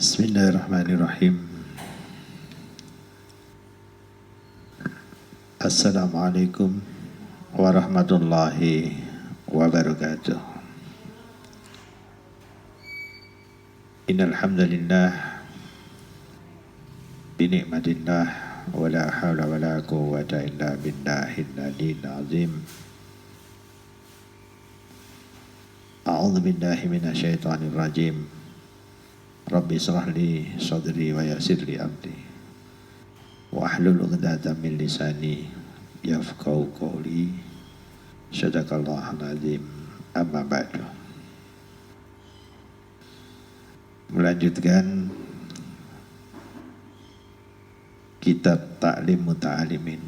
Bismillahirrahmanirrahim. Assalamualaikum warahmatullahi wabarakatuh. Innal hamdalillah bi ni'matillah wala haula wala quwwata illa billahil aliyyil azim. A'udzu billahi minasyaitonir rajim. Rabbi shrah li sadri wa yassir li amri wahlul 'uqdatam min lisani yafqahu qawli. Shadaqallahul azim. Amma ba'du. Melanjutkan kitab Ta'lim Muta'alimin.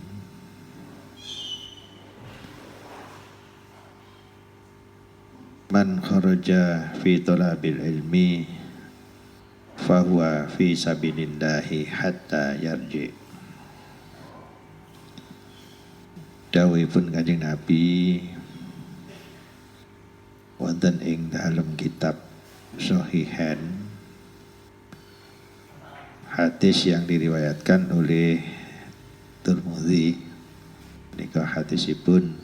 Man kharaja fi talabil ilmi fahuwa fi sabilillahi hatta yarji. Dawuhipun Kanjeng Nabi wonten ing dalam kitab Shahihain, hadis yang diriwayatkan oleh Tirmidzi. Nika hadisipun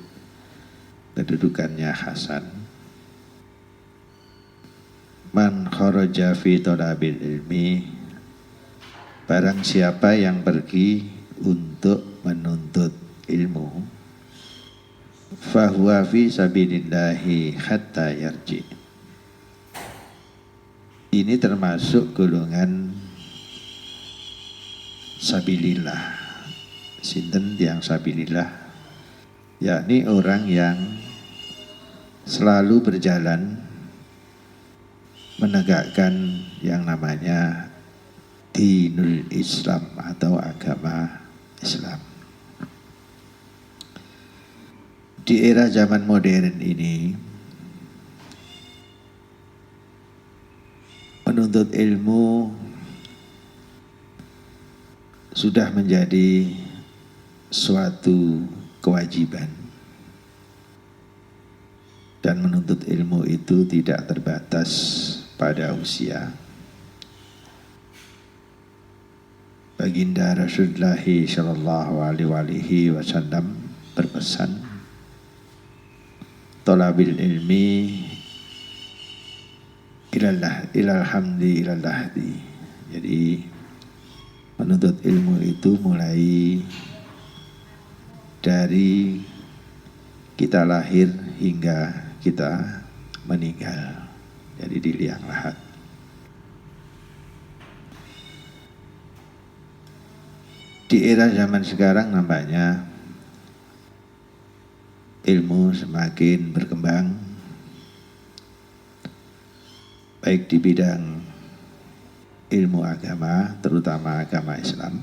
kedudukannya hasan. Man kharaja fi talabil ilmi, barang siapa yang pergi untuk menuntut ilmu, fahuwa fi sabilillahi hatta yarji. Ini termasuk golongan sabilillah. Sinten yang sabilillah? Yakni orang yang selalu berjalan menegakkan yang namanya dinul Islam atau agama Islam. Di era zaman modern ini, menuntut ilmu sudah menjadi suatu kewajiban. Dan menuntut ilmu itu tidak terbatas pada usia. Baginda Rasulullah sallallahu alaihi wasallam berpesan, talabil ilmi ilal hamdi ilal lahdi. Jadi menuntut ilmu itu mulai dari kita lahir hingga kita meninggal. Jadi di liang lahat. Di era zaman sekarang nampaknya ilmu semakin berkembang, baik di bidang ilmu agama, terutama agama Islam,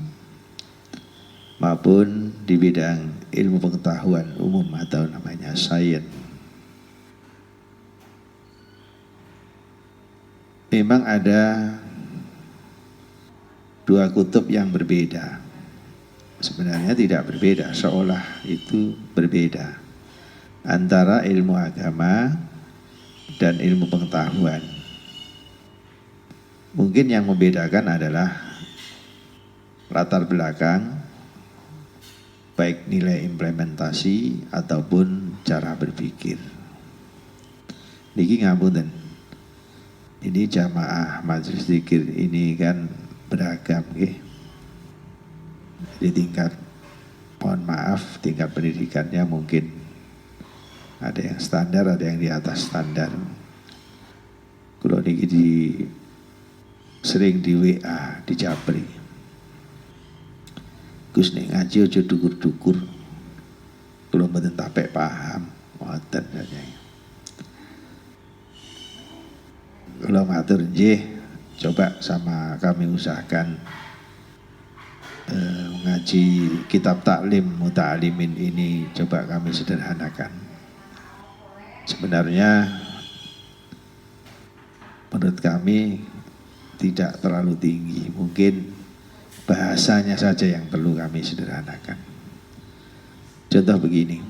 maupun di bidang ilmu pengetahuan umum atau namanya sains. Memang ada dua kutub yang berbeda. Sebenarnya tidak berbeda, seolah itu berbeda antara ilmu agama dan ilmu pengetahuan. Mungkin yang membedakan adalah latar belakang, baik nilai implementasi ataupun cara berpikir. Niki ngapunten. Ini jamaah majelis zikir ini kan beragam, Jadi mohon maaf, tingkat pendidikannya mungkin ada yang standar, ada yang di atas standar. Kalau niki sering di WA, di Japri. Gus nek ngaji aja dukur-dukur. Kalau mboten tapek paham, ngoten katanya. Kalau matur nggih, coba sama kami usahakan mengaji kitab Ta'lim Muta'alimin ini coba kami sederhanakan. Sebenarnya menurut kami tidak terlalu tinggi, mungkin bahasanya saja yang perlu kami sederhanakan. Contoh begini,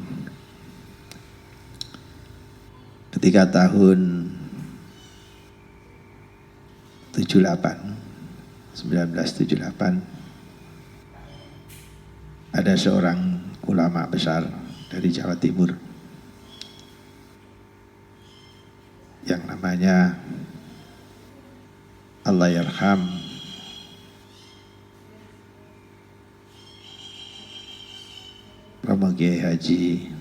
ketika tahun 78 1978 ada seorang ulama besar dari Jawa Timur yang namanya Allahyarham Romo Kiai Haji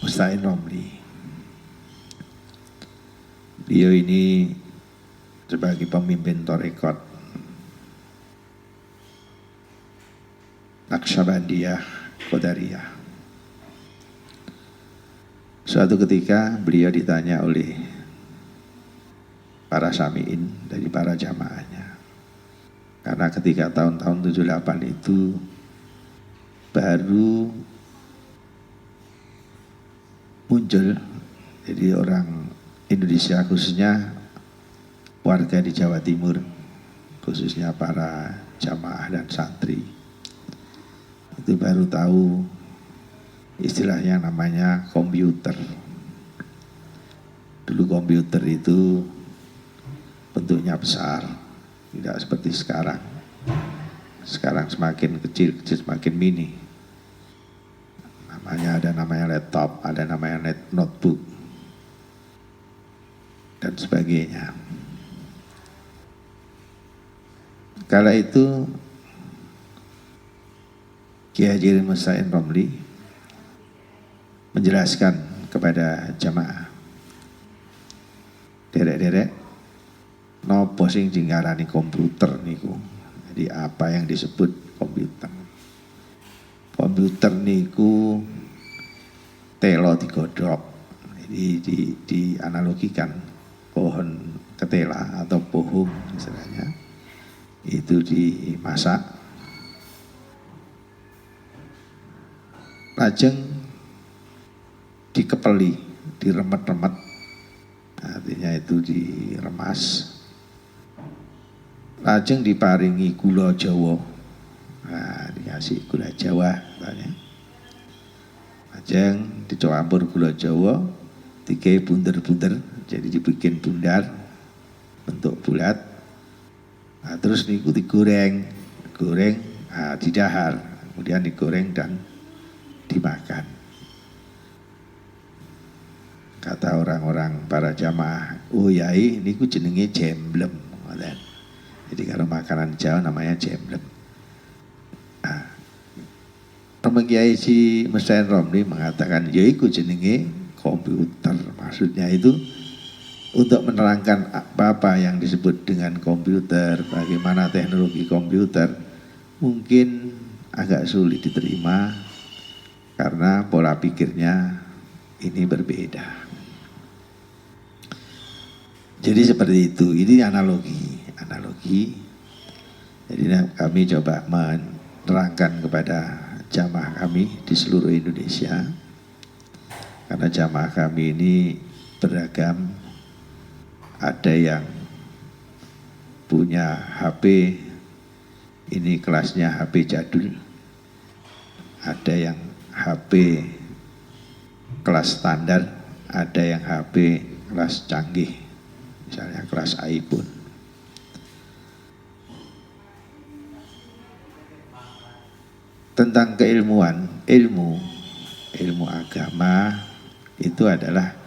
Musta'in Romli. Beliau ini sebagai pemimpin Thariqat Naqsyabandiyah Qadariyah. Suatu ketika beliau ditanya oleh para sami'in dari para jamaahnya. Karena ketika tahun-tahun 78 itu baru muncul, jadi orang Indonesia khususnya warga di Jawa Timur, khususnya para jamaah dan santri, itu baru tahu istilahnya namanya komputer. Dulu komputer itu bentuknya besar, tidak seperti sekarang. Sekarang semakin kecil semakin mini. Ada namanya laptop, ada namanya notebook, dan sebagainya. Kala itu Kiai Haji Musta'in Romli menjelaskan kepada jamaah, derek-derek nopo sing jingarani komputer niku. Jadi apa yang disebut komputer? Komputer niku telo digodhog. Jadi dianalogikan pohon ketela atau pohon misalnya itu dimasak, lajeng dikepeli, diremet-remet, artinya itu diremas, lajeng diparingi gula Jawa. Nah, dikasih gula Jawa katanya. Lajeng dicampur gula Jawa, dikai bunder-bunder, jadi dibikin bundar bentuk bulat. Nah, terus niku digoreng, didahar, kemudian digoreng dan dimakan. Kata orang-orang para jamaah, oh yai niku jenenge jemblem. Jadi kalau makanan Jawa namanya jemblem. Romo Kiai Haji Musta'in Romli mengatakan, yaiku jenenge komputer. Maksudnya itu untuk menerangkan apa yang disebut dengan komputer, bagaimana teknologi komputer, mungkin agak sulit diterima karena pola pikirnya ini berbeda. Jadi seperti itu, ini analogi. Jadi kami coba menerangkan kepada jamaah kami di seluruh Indonesia, karena jamaah kami ini beragam. Ada yang punya HP, ini kelasnya HP jadul. Ada yang HP kelas standar, ada yang HP kelas canggih, misalnya kelas iPhone. Tentang keilmuan, ilmu agama itu adalah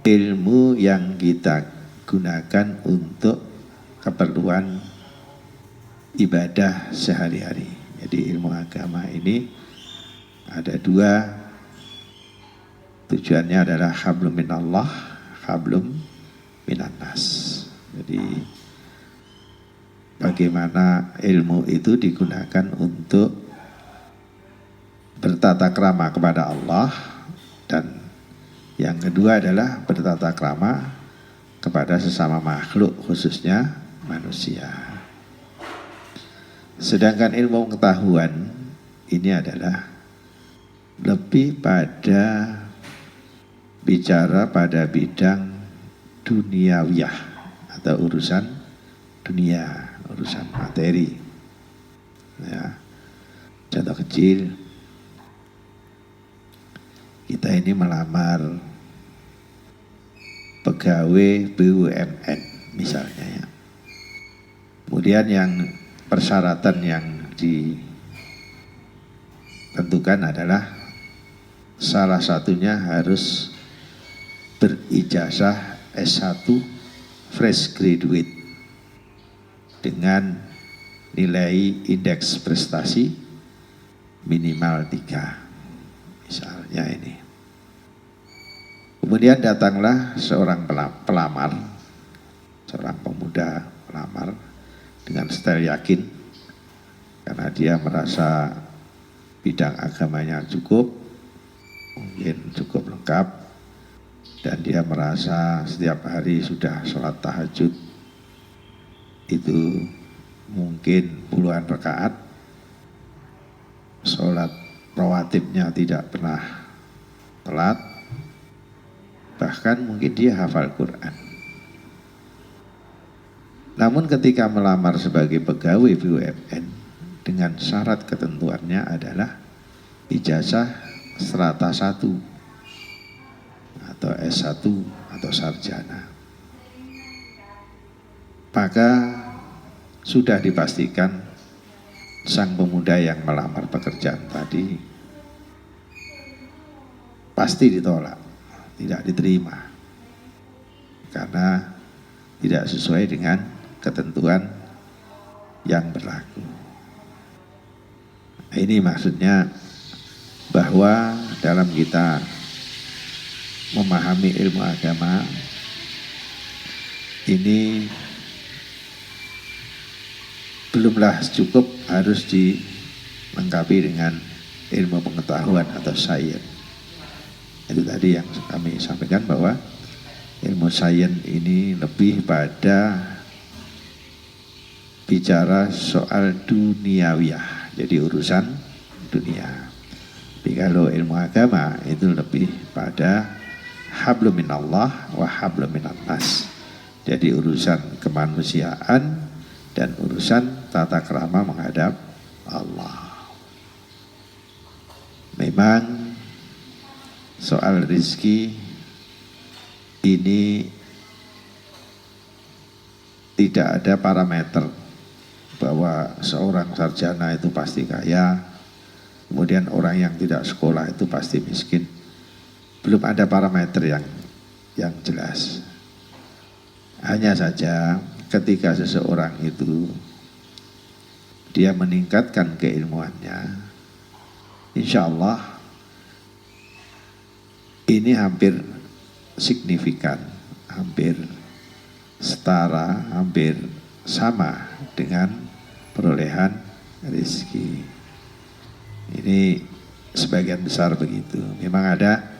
ilmu yang kita gunakan untuk keperluan ibadah sehari-hari. Jadi ilmu agama ini ada dua, tujuannya adalah hablum minallah, hablum minannas. Jadi bagaimana ilmu itu digunakan untuk bertata krama kepada Allah, dan yang kedua adalah bertata krama kepada sesama makhluk, khususnya manusia. Sedangkan ilmu pengetahuan ini adalah lebih pada bicara pada bidang duniawiyah atau urusan dunia, urusan materi. Ya. Contoh kecil, kita ini melamar pegawai BUMN misalnya ya. Kemudian yang persyaratan yang ditentukan adalah salah satunya harus berijazah S1 fresh graduate dengan nilai indeks prestasi minimal 3. Misalnya ini. Kemudian datanglah seorang pelamar, seorang pemuda pelamar dengan style yakin karena dia merasa bidang agamanya cukup, mungkin cukup lengkap, dan dia merasa setiap hari sudah sholat tahajud itu mungkin puluhan rakaat, sholat rawatibnya tidak pernah telat, bahkan mungkin dia hafal Quran. Namun ketika melamar sebagai pegawai BUMN dengan syarat ketentuannya adalah ijazah strata 1 atau S1 atau sarjana, maka sudah dipastikan sang pemuda yang melamar pekerjaan tadi pasti ditolak, tidak diterima karena tidak sesuai dengan ketentuan yang berlaku. Ini maksudnya bahwa dalam kita memahami ilmu agama ini belumlah cukup, harus dilengkapi dengan ilmu pengetahuan atau sains. Itu tadi yang kami sampaikan bahwa ilmu sains ini lebih pada bicara soal duniawiyah, jadi urusan dunia. Tapi kalau ilmu agama itu lebih pada hablum minallah wa hablum minan nas, jadi urusan kemanusiaan dan urusan tata krama menghadap Allah. Memang soal rezeki ini tidak ada parameter bahwa seorang sarjana itu pasti kaya, kemudian orang yang tidak sekolah itu pasti miskin. Belum ada parameter yang jelas. Hanya saja ketika seseorang itu dia meningkatkan keilmuannya, insya Allah ini hampir signifikan, hampir setara, hampir sama dengan perolehan rezeki. Ini sebagian besar begitu. Memang ada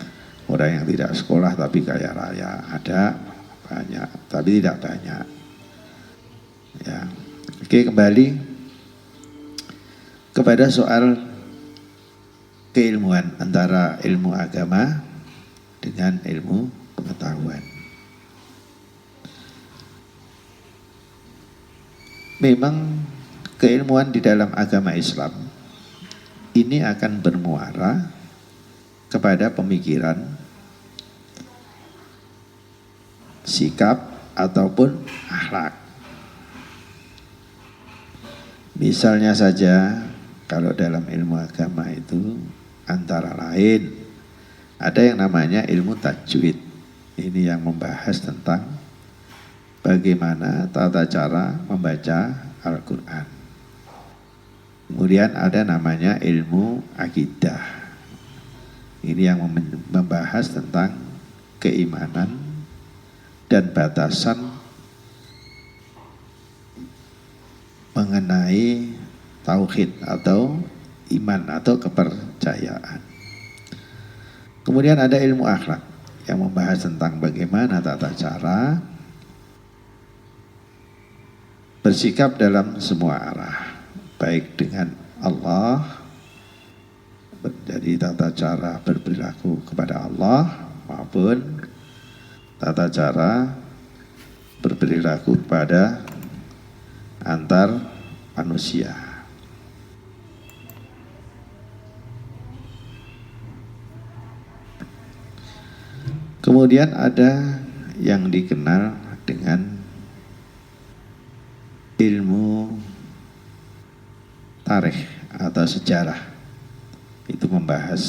orang yang tidak sekolah tapi kaya raya, ada banyak, tapi tidak banyak. Ya. Oke, kembali kepada soal keilmuan antara ilmu agama dengan ilmu pengetahuan. Memang keilmuan di dalam agama Islam ini akan bermuara kepada pemikiran, sikap ataupun akhlak. Misalnya saja kalau dalam ilmu agama itu antara lain ada yang namanya ilmu tajwid. Ini yang membahas tentang bagaimana tata cara membaca Al-Quran. Kemudian ada namanya ilmu akidah. Ini yang membahas tentang keimanan dan batasan mengenai tauhid atau iman atau kepercayaan. Kemudian ada ilmu akhlak yang membahas tentang bagaimana tata cara bersikap dalam semua arah, baik dengan Allah, jadi tata cara berperilaku kepada Allah, maupun tata cara berperilaku kepada antar manusia. Kemudian ada yang dikenal dengan ilmu tarikh atau sejarah itu membahas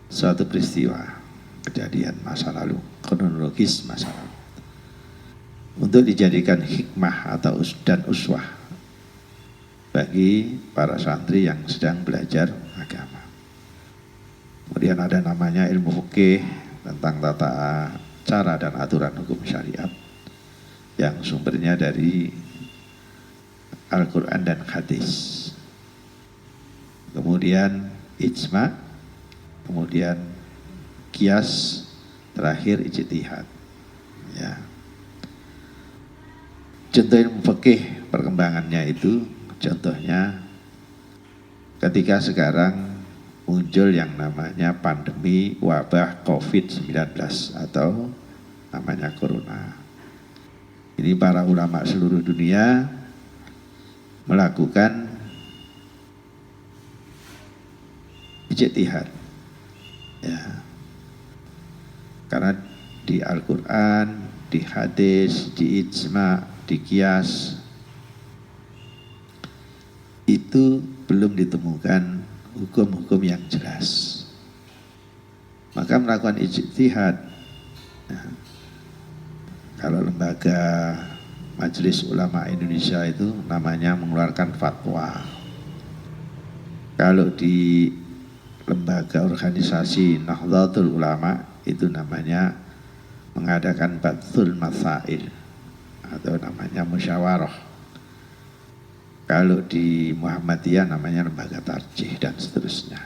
suatu peristiwa, kejadian masa lalu, kronologis masa lalu, untuk dijadikan hikmah atau dan uswah bagi para santri yang sedang belajar agama. Kemudian ada namanya ilmu fikih tentang tata cara dan aturan hukum syariat yang sumbernya dari Al-Quran dan hadis. Kemudian ijma, kemudian qiyas, terakhir ijtihad. Ya. Contoh ilmu fikih perkembangannya itu, contohnya ketika sekarang muncul yang namanya pandemi wabah COVID-19 atau namanya corona. Ini para ulama seluruh dunia melakukan ijtihad. Ya. Karena di Al-Quran, di hadis, di ijma, di qiyas itu belum ditemukan hukum-hukum yang jelas. Maka melakukan ijtihad. Nah, kalau lembaga Majelis Ulama Indonesia itu namanya mengeluarkan fatwa. Kalau di lembaga organisasi Nahdlatul Ulama itu namanya mengadakan Bathul Masail atau namanya musyawarah. Kalau di Muhammadiyah namanya lembaga tarjih dan seterusnya.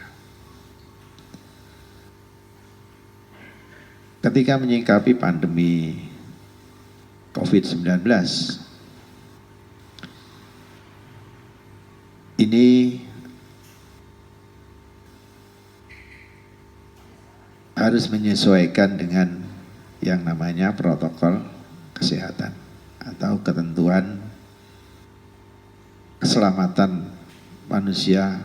Ketika menyikapi pandemi COVID-19 ini harus menyesuaikan dengan yang namanya protokol kesehatan atau ketentuan keselamatan manusia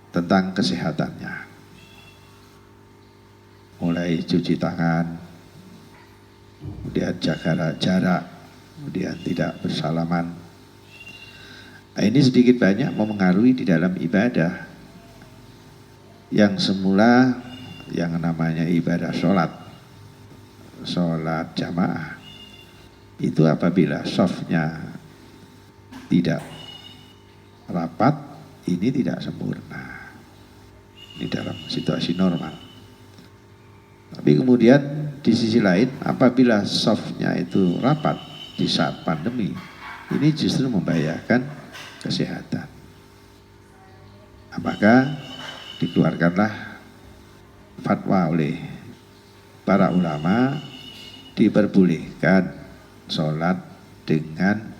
tentang kesehatannya. Mulai cuci tangan, kemudian jaga jarak, kemudian tidak bersalaman. Nah, ini sedikit banyak mempengaruhi di dalam ibadah. Yang semula yang namanya ibadah sholat jamaah, itu apabila shafnya tidak rapat, ini tidak sempurna. Ini dalam situasi normal. Tapi kemudian di sisi lain, apabila shafnya itu rapat di saat pandemi, ini justru membahayakan kesehatan. Nah, maka dikeluarkanlah fatwa oleh para ulama, diperbolehkan sholat dengan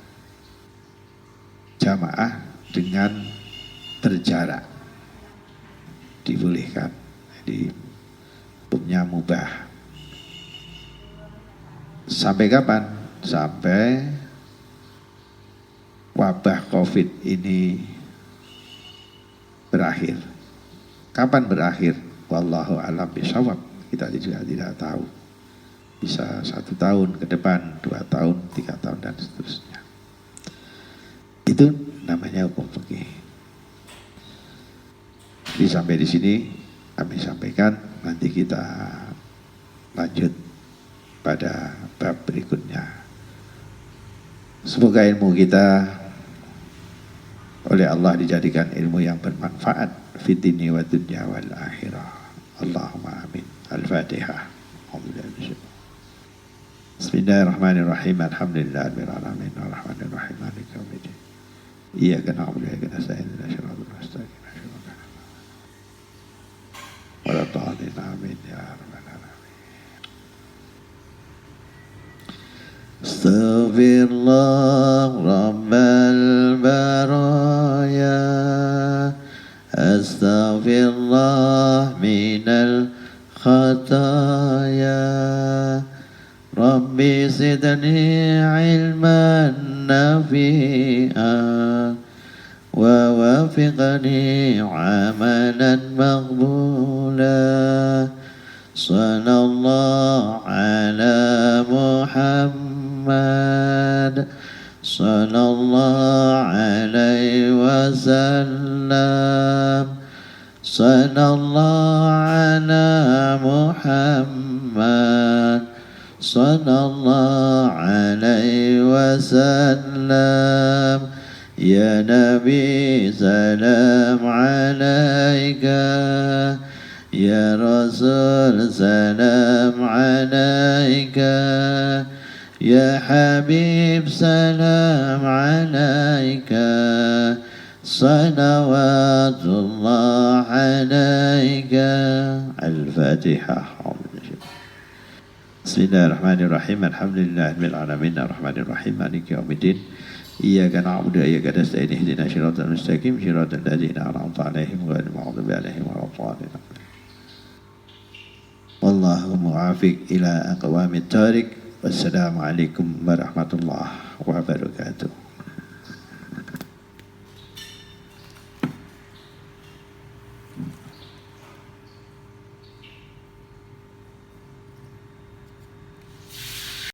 jamaah dengan terjarak, dibolehkan. Jadi hukumnya mubah. Sampai kapan? Sampai wabah COVID ini berakhir. Kapan berakhir? Wallahu a'lam bishawab. Kita juga tidak tahu. Bisa 1 tahun ke depan, 2 tahun, 3 tahun dan seterusnya. Itu namanya hukum fikih. Jadi sampai di sini kami sampaikan, nanti kita lanjut pada bab berikutnya. Semoga ilmu kita oleh Allah dijadikan ilmu yang bermanfaat fitini wa dunya wal akhirah. Allahumma amin. Al-Fatihah. Bismillahirrahmanirrahim. Alhamdulillahirabbil alamin arrahmanir rahim maliki yaumiddin. Iyyaka na'budu wa iyyaka nasta'in ihdinas siratal mustaqim. Wa la ta'dina amin ya rabbal alamin. Astaghfirullah rabbal baraya. Astaghfirullah minal khataya. Rabbi zidni ilman nafi'an wa wafiqni amalan maqbula. Sallallahu ala Muhammad صلى الله عليه وسلم صلى الله على محمد صلى الله عليه وسلم يا نبي سلام عليك يا رسول سلام عليك يا حبيب سلام عليك صلوات الله عليك. الفاتحة. بسم الله الرحمن الرحيم الحمد لله رب العالمين الرحمن الرحيم مالك يوم الدين إياك نعبد وإياك نستعين اهدنا صراط المستقيم صراط الذين أنعمت عليهم غير المغضوب عليهم ولا الضالين. والله موافق إلى أقوام الطريق. والسلام عليكم ورحمة الله وبركاته.